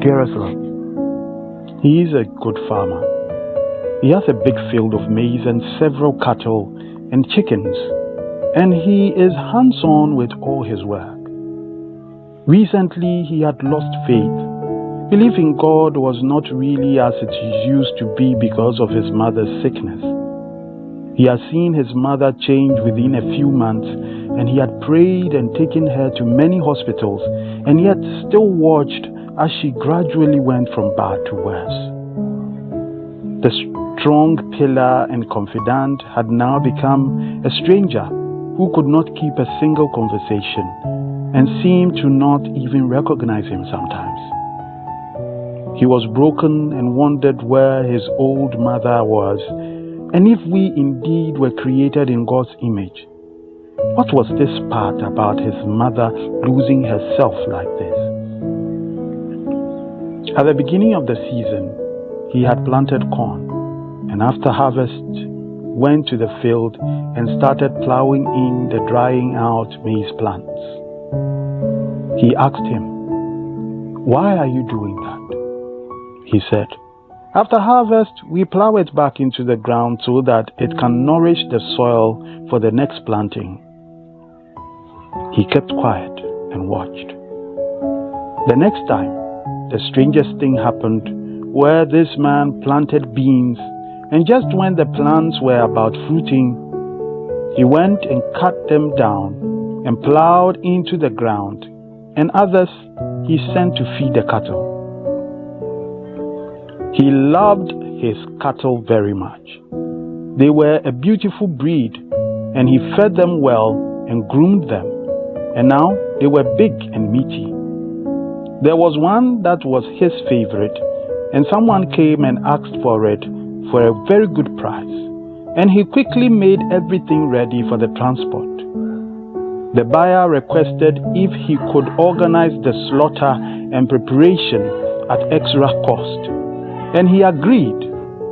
Jerusalem. He is a good farmer. He has a big field of maize and several cattle and chickens, and he is hands-on with all his work. Recently, he had lost faith. Believing God was not really as it used to be because of his mother's sickness. He had seen his mother change within a few months, and he had prayed and taken her to many hospitals, and yet still watched as she gradually went from bad to worse. The strong pillar and confidant had now become a stranger who could not keep a single conversation and seemed to not even recognize him sometimes. He was broken and wondered where his old mother was, and if we indeed were created in God's image. What was this part about his mother losing herself like this? At the beginning of the season, he had planted corn, and after harvest, went to the field and started plowing in the drying out maize plants. He asked him, "Why are you doing that?" He said, "After harvest, we plow it back into the ground so that it can nourish the soil for the next planting." He kept quiet and watched. The next time, the strangest thing happened where this man planted beans, and just when the plants were about fruiting, he went and cut them down and plowed into the ground, and others he sent to feed the cattle. He loved his cattle very much. They were a beautiful breed, and he fed them well and groomed them, and now they were big and meaty. There was one that was his favorite, and someone came and asked for it for a very good price, and he quickly made everything ready for the transport. The buyer requested if he could organize the slaughter and preparation at extra cost, and he agreed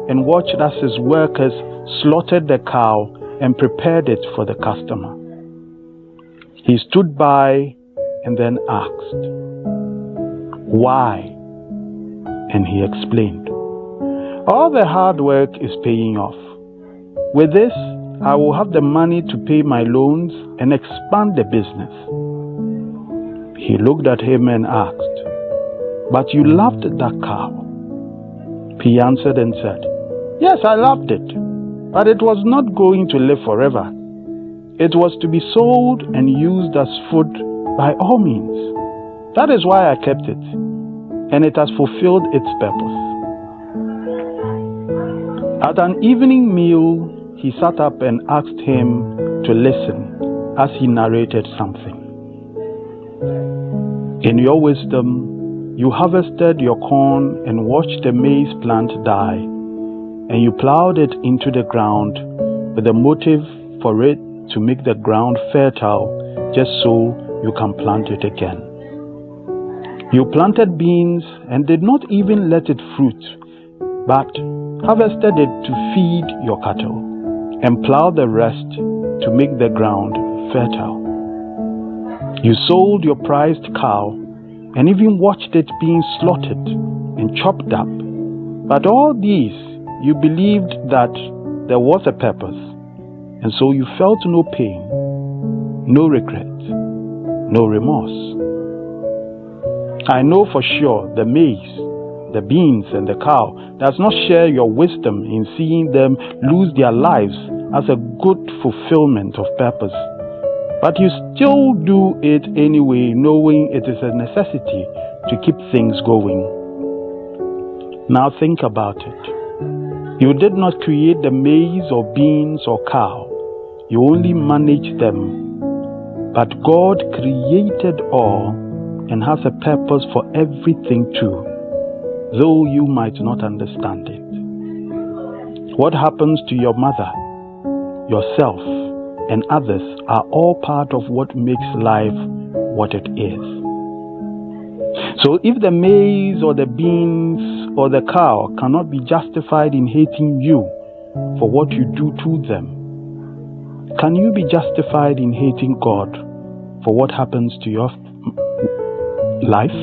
and watched as his workers slaughtered the cow and prepared it for the customer. He stood by and then asked, "Why?" And he explained, "All the hard work is paying off. With this, I will have the money to pay my loans and expand the business." He looked at him and asked, "But you loved that cow?" He answered and said, "Yes, I loved it, but it was not going to live forever. It was to be sold and used as food by all means. That is why I kept it, and it has fulfilled its purpose." At an evening meal, he sat up and asked him to listen as he narrated something. "In your wisdom, you harvested your corn and watched the maize plant die, and you plowed it into the ground with the motive for it to make the ground fertile just so you can plant it again. You planted beans and did not even let it fruit, but harvested it to feed your cattle, and plowed the rest to make the ground fertile. You sold your prized cow and even watched it being slaughtered and chopped up. But all these, you believed that there was a purpose, and so you felt no pain, no regret, no remorse. I know for sure the maize, the beans, and the cow does not share your wisdom in seeing them lose their lives as a good fulfillment of purpose. But you still do it anyway, knowing it is a necessity to keep things going. Now think about it. You did not create the maize or beans or cow. You only manage them. But God created all and has a purpose for everything too, though you might not understand it. What happens to your mother, yourself, and others are all part of what makes life what it is. So if the maize or the beans or the cow cannot be justified in hating you for what you do to them, can you be justified in hating God for what happens to your life?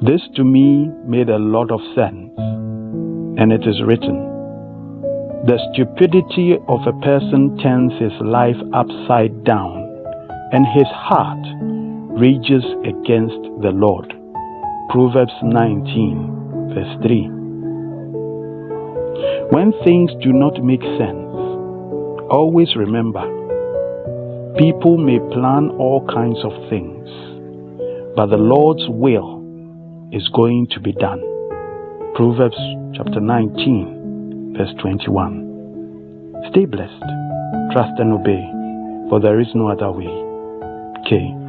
This to me made a lot of sense, and it is written, the stupidity of a person turns his life upside down, and his heart rages against the Lord. Proverbs 19, verse 3. When things do not make sense, always remember, people may plan all kinds of things, but the Lord's will is going to be done. Proverbs chapter 19, verse 21. Stay blessed, trust and obey, for there is no other way. Okay.